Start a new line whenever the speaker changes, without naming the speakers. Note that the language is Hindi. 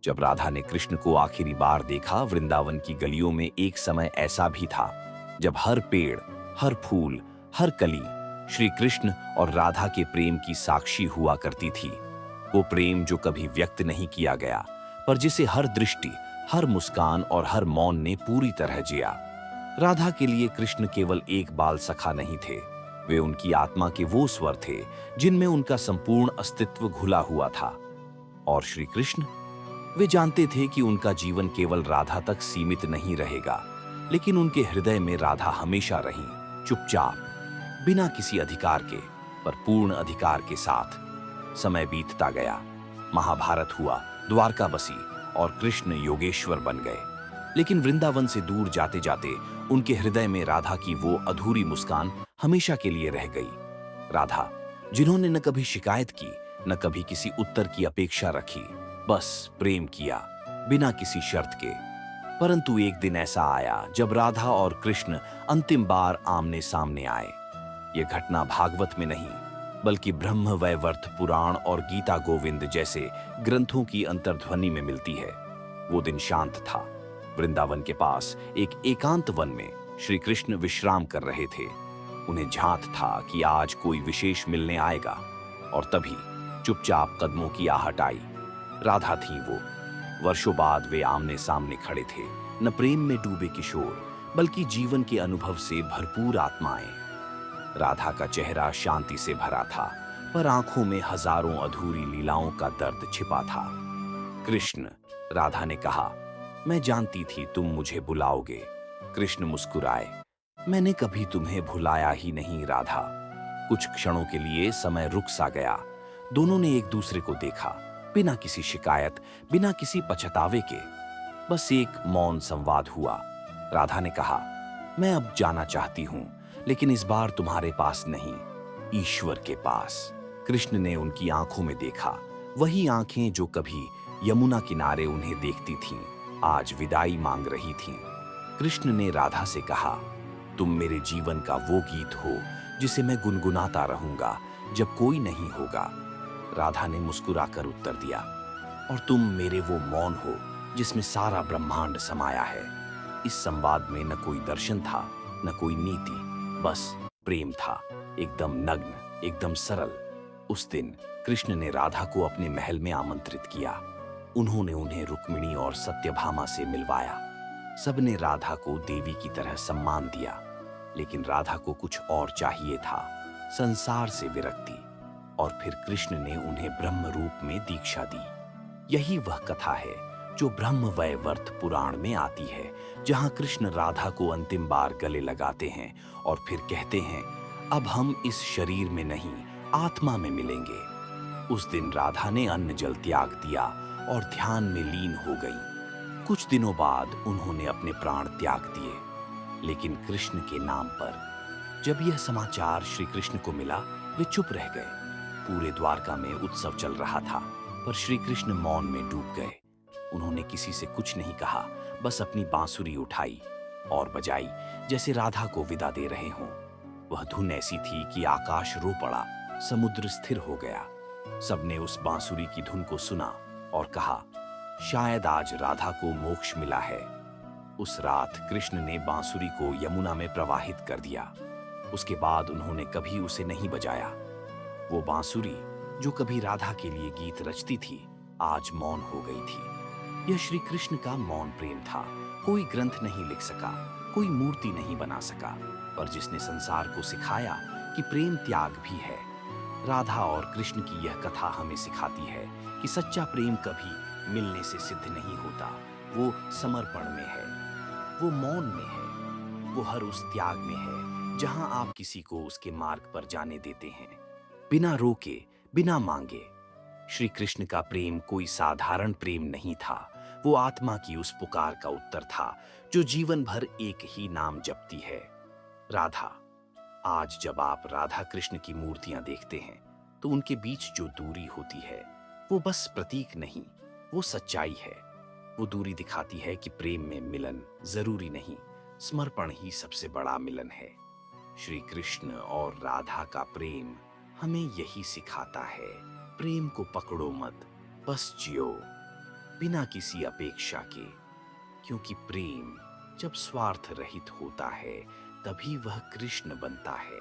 जब राधा ने कृष्ण को आखिरी बार देखा, वृंदावन की गलियों में एक समय ऐसा भी था जब हर पेड़, हर फूल, हर कली श्री कृष्ण और राधा के प्रेम की साक्षी हुआ करती थी। वो प्रेम जो कभी व्यक्त नहीं किया गया, पर जिसे हर दृष्टि, हर मुस्कान और हर मौन ने पूरी तरह जिया। राधा के लिए कृष्ण केवल एक बाल सखा नहीं थे, वे उनकी आत्मा के वो स्वर थे जिनमें उनका संपूर्ण अस्तित्व घुला हुआ था। और श्री कृष्ण, वे जानते थे कि उनका जीवन केवल राधा तक सीमित नहीं रहेगा, लेकिन उनके हृदय में राधा हमेशा रही, चुपचाप, बिना किसी अधिकार के, पर पूर्ण अधिकार के साथ। समय बीतता गया, महाभारत हुआ, द्वारका बसी और कृष्ण योगेश्वर बन गए। लेकिन वृंदावन से दूर जाते जाते उनके हृदय में राधा की वो अधूरी मुस्कान हमेशा के लिए रह गई। राधा, जिन्होंने न कभी शिकायत की, न कभी किसी उत्तर की अपेक्षा रखी, बस प्रेम किया, बिना किसी शर्त के। परंतु एक दिन ऐसा आया जब राधा और कृष्ण अंतिम बार आमने सामने आए। यह घटना भागवत में नहीं, बल्कि ब्रह्म वैवर्त पुराण और गीता गोविंद जैसे ग्रंथों की अंतर्ध्वनि में मिलती है। वो दिन शांत था। वृंदावन के पास एक एकांत वन में श्री कृष्ण विश्राम कर रहे थे। उन्हें झांत था कि आज कोई विशेष मिलने आएगा, और तभी चुपचाप कदमों की आहट आई। राधा थी वो। वर्षों बाद वे आमने सामने खड़े थे, न प्रेम में डूबे किशोर, बल्कि जीवन के अनुभव से भरपूर आत्माएं। राधा का चेहरा शांति से भरा था, पर आंखों में हजारों अधूरी लीलाओं का दर्द छिपा था। कृष्ण, राधा ने कहा, मैं जानती थी तुम मुझे बुलाओगे। कृष्ण मुस्कुराए, मैंने कभी तुम्हें भुलाया ही नहीं राधा। कुछ क्षणों के लिए समय रुक सा गया। दोनों ने एक दूसरे को देखा, बिना किसी शिकायत, बिना किसी पछतावे के। बस एक मौन संवाद हुआ। राधा ने कहा, मैं अब जाना चाहती हूं, लेकिन इस बार तुम्हारे पास नहीं, ईश्वर के पास। कृष्ण ने उनकी आंखों में देखा, वही आंखें जो कभी यमुना किनारे उन्हें देखती थीं, आज विदाई मांग रही थीं। कृष्ण ने राधा से कहा, तुम मेरे जीवन का वो गीत हो जिसे मैं गुनगुनाता रहूंगा जब कोई नहीं होगा। राधा ने मुस्कुराकर उत्तर दिया, और तुम मेरे वो मौन हो जिसमें सारा ब्रह्मांड समाया है। इस संवाद में न कोई दर्शन था, न कोई नीति, बस प्रेम था, एकदम नग्न, एकदम सरल। उस दिन कृष्ण ने राधा को अपने महल में आमंत्रित किया। उन्होंने उन्हें रुक्मिणी और सत्यभामा से मिलवाया। सबने राधा को देवी की तरह सम्मान दिया, लेकिन राधा को कुछ और चाहिए था, संसार से विरक्ति। और फिर कृष्ण ने उन्हें ब्रह्म रूप में दीक्षा दी। यही वह कथा है जो ब्रह्म वैवर्त पुराण में आती है, जहां कृष्ण राधा को अंतिम बार गले लगाते हैं और फिर कहते हैं, अब हम इस शरीर में नहीं, आत्मा में मिलेंगे। उस दिन राधा ने अन्न जल त्याग दिया और ध्यान में लीन हो गई। कुछ दिनों बाद उन्होंने अपने प्राण त्याग दिए, लेकिन कृष्ण के नाम पर। जब यह समाचार श्री कृष्ण को मिला, वे चुप रह गए। पूरे द्वारका में उत्सव चल रहा था, पर श्री कृष्ण मौन में डूब गए। उन्होंने किसी से कुछ नहीं कहा, बस अपनी बांसुरी उठाई और बजाई, जैसे राधा को विदा दे रहे हों। वह धुन ऐसी थी कि आकाश रो पड़ा, समुद्र स्थिर हो गया। सबने उस बांसुरी की धुन को सुना और कहा, शायद आज राधा को मोक्ष मिला है। उस रात कृष्ण ने बांसुरी को यमुना में प्रवाहित कर दिया। उसके बाद उन्होंने कभी उसे नहीं बजाया। वो बांसुरी जो कभी राधा के लिए गीत रचती थी, आज मौन हो गई थी। यह श्री कृष्ण का मौन प्रेम था। कोई ग्रंथ नहीं लिख सका, कोई मूर्ति नहीं बना सका, पर जिसने संसार को सिखाया कि प्रेम त्याग भी है। राधा और कृष्ण की यह कथा हमें सिखाती है कि सच्चा प्रेम कभी मिलने से सिद्ध नहीं होता। वो समर्पण में है, वो मौन में है, वो हर उस त्याग में है जहां आप किसी को उसके मार्ग पर जाने देते हैं, बिना रोके, बिना मांगे। श्री कृष्ण का प्रेम कोई साधारण प्रेम नहीं था, वो आत्मा की उस पुकार का उत्तर था जो जीवन भर एक ही नाम जपती है, राधा। आज जब आप राधा कृष्ण की मूर्तियां देखते हैं, तो उनके बीच जो दूरी होती है, वो बस प्रतीक नहीं, वो सच्चाई है। वो दूरी दिखाती है कि प्रेम में मिलन जरूरी नहीं, समर्पण ही सबसे बड़ा मिलन है। श्री कृष्ण और राधा का प्रेम हमें यही सिखाता है, प्रेम को पकड़ो मत, बस जियो। बिना किसी अपेक्षा के, क्योंकि प्रेम जब स्वार्थ रहित होता है तभी वह कृष्ण बनता है।